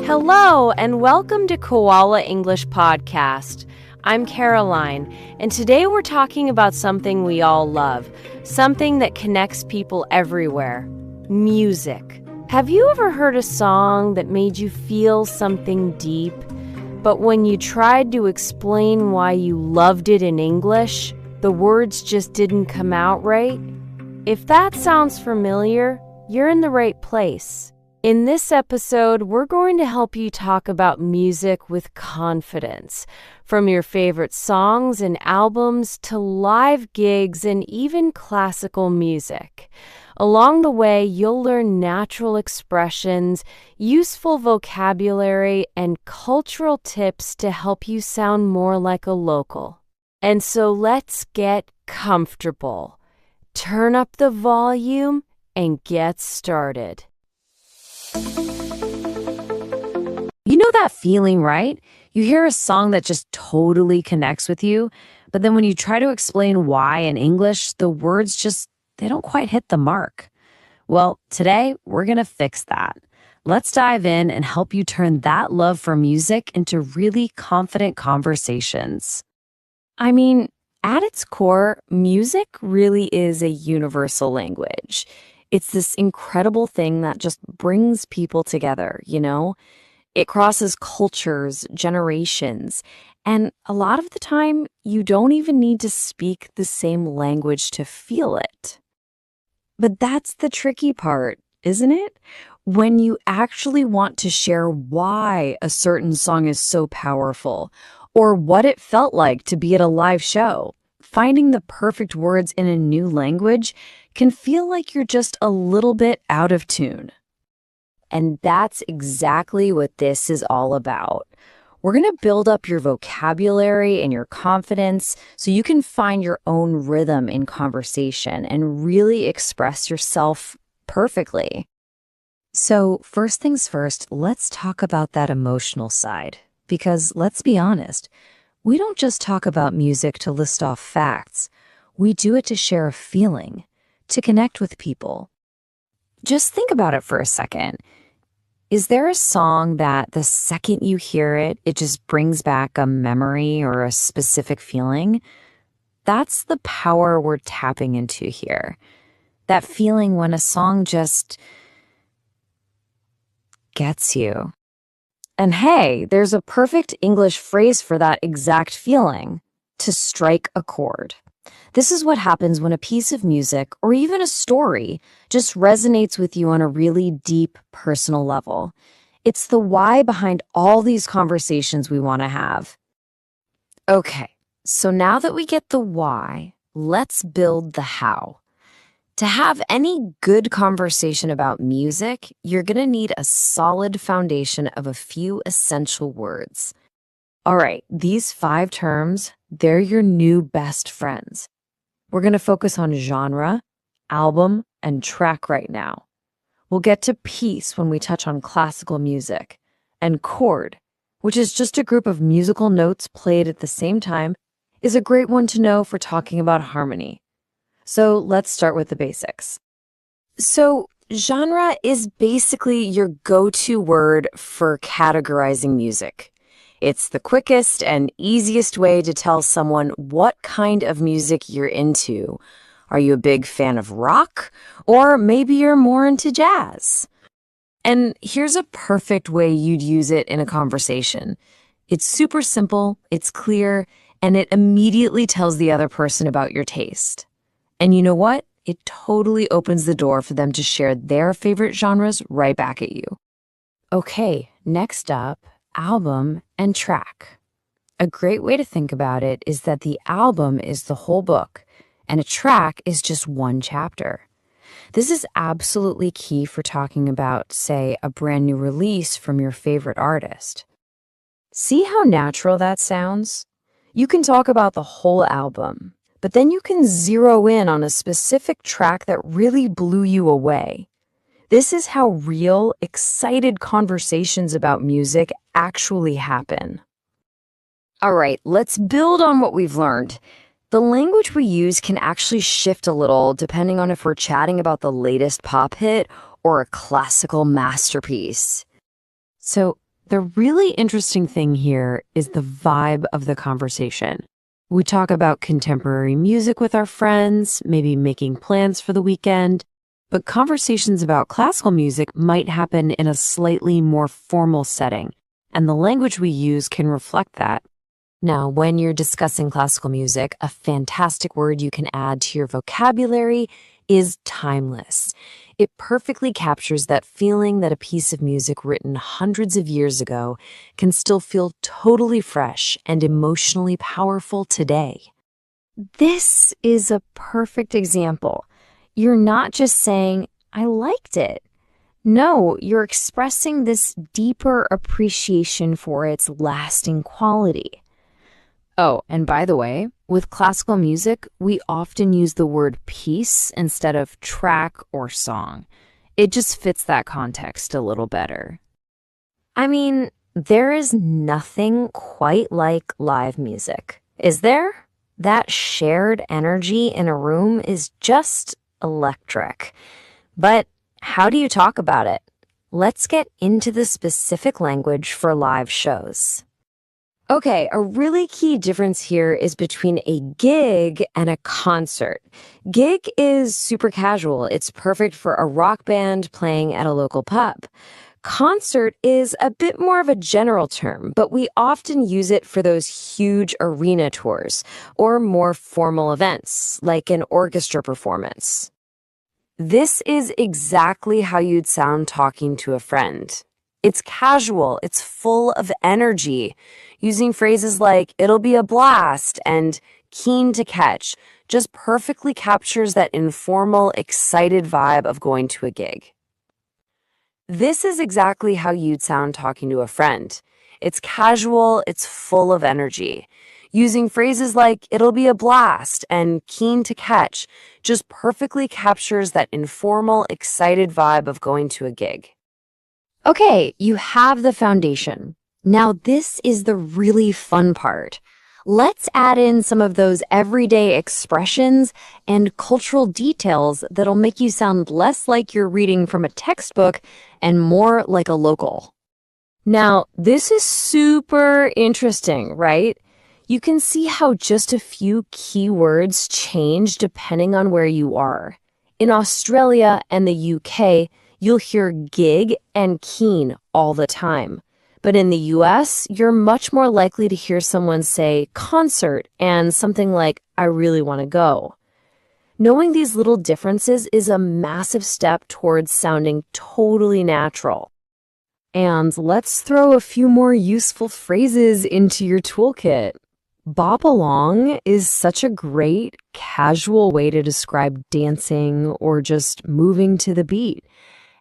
Hello, and welcome to Koala English Podcast. I'm Caroline, and today we're talking about something we all love, something that connects people everywhere: music. Have you ever heard a song that made you feel something deep, but when you tried to explain why you loved it in English, the words just didn't come out right? If that sounds familiar, you're in the right place. In this episode, we're going to help you talk about music with confidence, from your favorite songs and albums to live gigs and even classical music. Along the way, you'll learn natural expressions, useful vocabulary, and cultural tips to help you sound more like a local. And so let's get comfortable. Turn up the volume and get started. You know that feeling, right? You hear a song that just totally connects with you, but then when you try to explain why in English, the words they don't quite hit the mark. Well, today we're going to fix that. Let's dive in and help you turn that love for music into really confident conversations. I mean, at its core, music really is a universal language. It's this incredible thing that just brings people together, you know? It crosses cultures, generations, and a lot of the time, you don't even need to speak the same language to feel it. But that's the tricky part, isn't it? When you actually want to share why a certain song is so powerful, or what it felt like to be at a live show, finding the perfect words in a new language can feel like you're just a little bit out of tune. And that's exactly what this is all about. We're going to build up your vocabulary and your confidence so you can find your own rhythm in conversation and really express yourself perfectly. So first things first, let's talk about that emotional side. Because let's be honest, we don't just talk about music to list off facts. We do it to share a feeling, to connect with people. Just think about it for a second. Is there a song that the second you hear it, it just brings back a memory or a specific feeling? That's the power we're tapping into here. That feeling when a song just gets you. And hey, there's a perfect English phrase for that exact feeling: to strike a chord. This is what happens when a piece of music or even a story just resonates with you on a really deep personal level. It's the why behind all these conversations we want to have. Okay, so now that we get the why, let's build the how. To have any good conversation about music, you're going to need a solid foundation of a few essential words. All right, these 5 terms, they're your new best friends. We're going to focus on genre, album, and track right now. We'll get to piece when we touch on classical music, and chord, which is just a group of musical notes played at the same time, is a great one to know for talking about harmony. So let's start with the basics. So genre is basically your go-to word for categorizing music. It's the quickest and easiest way to tell someone what kind of music you're into. Are you a big fan of rock? Or maybe you're more into jazz? And here's a perfect way you'd use it in a conversation. It's super simple, it's clear, and it immediately tells the other person about your taste. And you know what? It totally opens the door for them to share their favorite genres right back at you. Okay, next up, album and track. A great way to think about it is that the album is the whole book, and a track is just one chapter. This is absolutely key for talking about, say, a brand new release from your favorite artist. See how natural that sounds? You can talk about the whole album, but then you can zero in on a specific track that really blew you away. This is how real, excited conversations about music actually happen. All right, let's build on what we've learned. The language we use can actually shift a little depending on if we're chatting about the latest pop hit or a classical masterpiece. So The really interesting thing here is the vibe of the conversation. We talk about contemporary music with our friends, maybe making plans for the weekend, but conversations about classical music might happen in a slightly more formal setting, and the language we use can reflect that. Now, when you're discussing classical music, a fantastic word you can add to your vocabulary is timeless. It perfectly captures that feeling that a piece of music written hundreds of years ago can still feel totally fresh and emotionally powerful today. This is a perfect example. You're not just saying, I liked it. No, you're expressing this deeper appreciation for its lasting quality. Oh, and by the way, with classical music, we often use the word piece instead of track or song. It just fits that context a little better. I mean, there is nothing quite like live music, is there? That shared energy in a room is just electric. But how do you talk about it? Let's get into the specific language for live shows. Okay, a really key difference here is between a gig and a concert. Gig is super casual. It's perfect for a rock band playing at a local pub. Concert is a bit more of a general term, but we often use it for those huge arena tours or more formal events, like an orchestra performance. This is exactly how you'd sound talking to a friend. It's casual, it's full of energy. Using phrases like, it'll be a blast, and keen to catch just perfectly captures that informal, excited vibe of going to a gig. This is exactly how you'd sound talking to a friend. It's casual, it's full of energy. Using phrases like, it'll be a blast, and keen to catch just perfectly captures that informal, excited vibe of going to a gig. Okay, you have the foundation. Now this is the really fun part. Let's add in some of those everyday expressions and cultural details that'll make you sound less like you're reading from a textbook and more like a local. Now, this is super interesting, right? You can see how just a few key words change depending on where you are. In Australia and the UK, you'll hear gig and keen all the time. But in the US, you're much more likely to hear someone say concert and something like, I really want to go. Knowing these little differences is a massive step towards sounding totally natural. And let's throw a few more useful phrases into your toolkit. Bop along is such a great, casual way to describe dancing or just moving to the beat.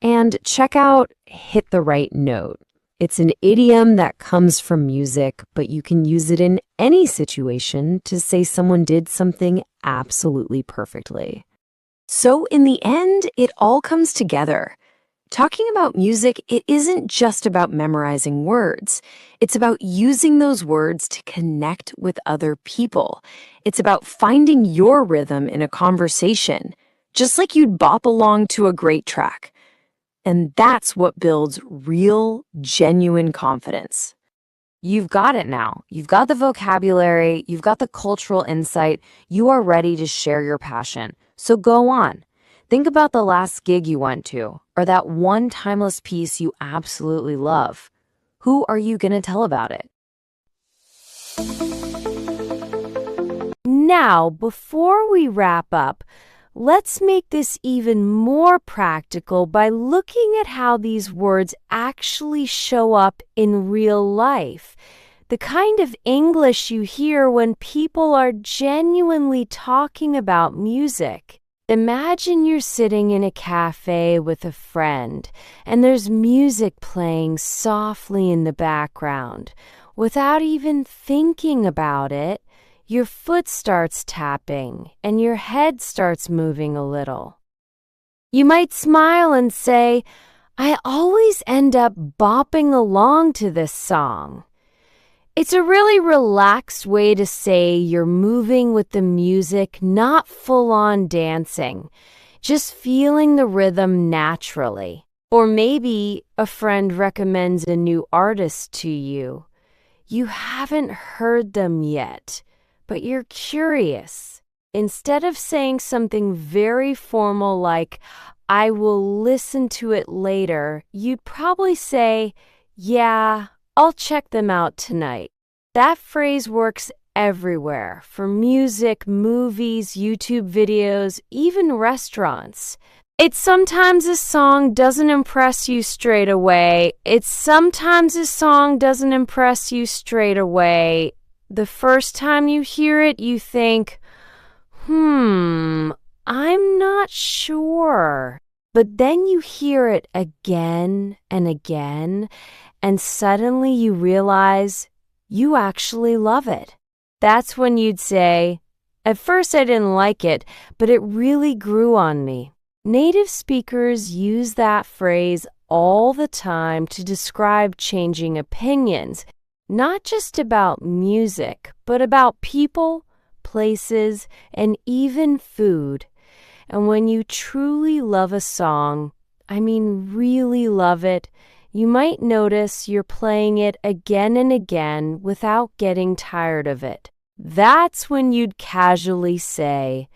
And check out hit the right note. It's an idiom that comes from music, but you can use it in any situation to say someone did something absolutely perfectly. So in the end, it all comes together. Talking about music, it isn't just about memorizing words. It's about using those words to connect with other people. It's about finding your rhythm in a conversation, just like you'd bop along to a great track. And that's what builds real, genuine confidence. You've got it now. You've got the vocabulary, you've got the cultural insight, you are ready to share your passion. So go on. Think about the last gig you went to, or that one timeless piece you absolutely love. Who are you going to tell about it? Now, before we wrap up, let's make this even more practical by looking at how these words actually show up in real life. The kind of English you hear when people are genuinely talking about music. Imagine you're sitting in a cafe with a friend, and there's music playing softly in the background. Without even thinking about it, your foot starts tapping and your head starts moving a little. You might smile and say, I always end up bopping along to this song. It's a really relaxed way to say you're moving with the music, not full-on dancing, just feeling the rhythm naturally. Or maybe a friend recommends a new artist to you. You haven't heard them yet, but you're curious. Instead of saying something very formal like, I will listen to it later, you'd probably say, yeah, I'll check them out tonight. That phrase works everywhere, for music, movies, YouTube videos, even restaurants. It's sometimes a song doesn't impress you straight away. The first time you hear it, you think, I'm not sure. But then you hear it again and again, and suddenly you realize you actually love it. That's when you'd say, at first I didn't like it, but it really grew on me. Native speakers use that phrase all the time to describe changing opinions, not just about music, but about people, places, and even food. And when you truly love a song, I mean really love it, you might notice you're playing it again and again without getting tired of it. That's when you'd casually say,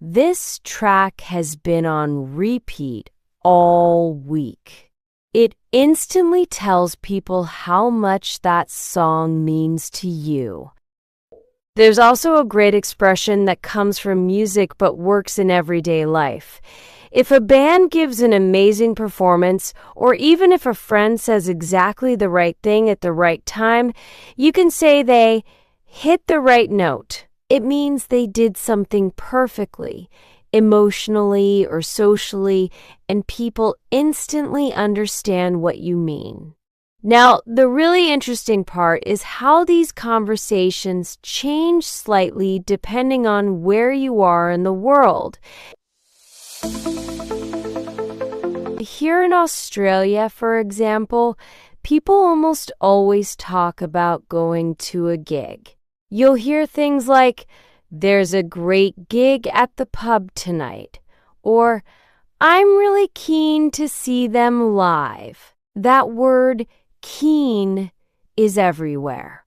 this track has been on repeat all week. It instantly tells people how much that song means to you. There's also a great expression that comes from music but works in everyday life. If a band gives an amazing performance, or even if a friend says exactly the right thing at the right time, you can say they hit the right note. It means they did something perfectly, emotionally or socially, and people instantly understand what you mean. Now, the really interesting part is how these conversations change slightly depending on where you are in the world. Here in Australia, for example, people almost always talk about going to a gig. You'll hear things like, there's a great gig at the pub tonight, or I'm really keen to see them live. That word keen is everywhere.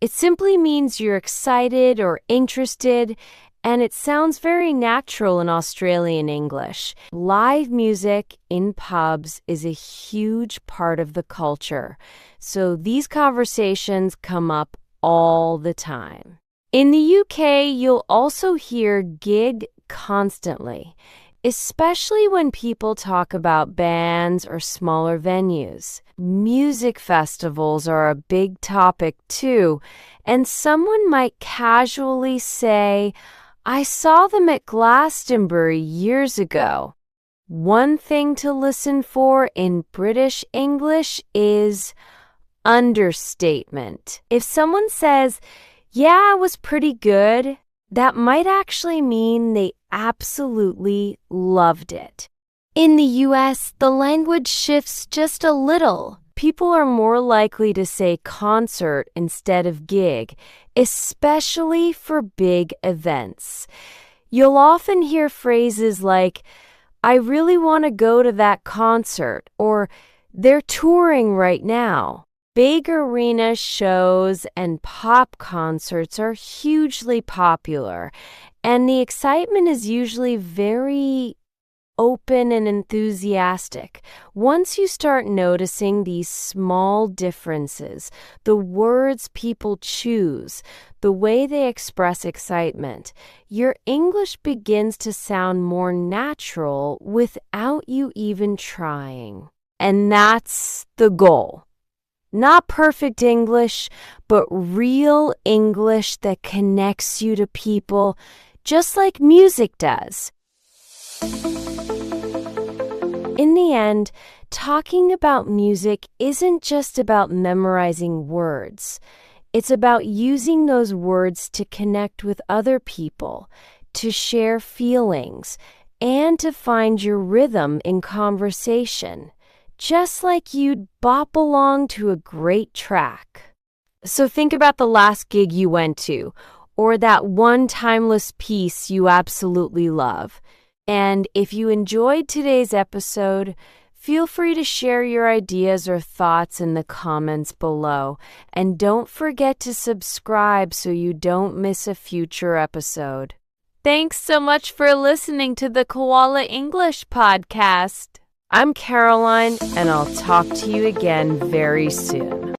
It simply means you're excited or interested, and it sounds very natural in Australian English. Live music in pubs is a huge part of the culture, so these conversations come up all the time. In the UK, you'll also hear gig constantly, especially when people talk about bands or smaller venues. Music festivals are a big topic too, and someone might casually say, I saw them at Glastonbury years ago. One thing to listen for in British English is understatement. If someone says, yeah, it was pretty good, that might actually mean they absolutely loved it. In the US, the language shifts just a little. People are more likely to say concert instead of gig, especially for big events. You'll often hear phrases like, I really want to go to that concert, or they're touring right now. Big arena shows and pop concerts are hugely popular, and the excitement is usually very open and enthusiastic. Once you start noticing these small differences, the words people choose, the way they express excitement, your English begins to sound more natural without you even trying. And that's the goal. Not perfect English, but real English that connects you to people, just like music does. In the end, talking about music isn't just about memorizing words. It's about using those words to connect with other people, to share feelings, and to find your rhythm in conversation, just like you'd bop along to a great track. So think about the last gig you went to, or that one timeless piece you absolutely love. And if you enjoyed today's episode, Feel free to share your ideas or thoughts in the comments below, and don't forget to subscribe so you don't miss a future episode. Thanks so much for listening to the Koala English podcast. I'm Caroline, and I'll talk to you again very soon.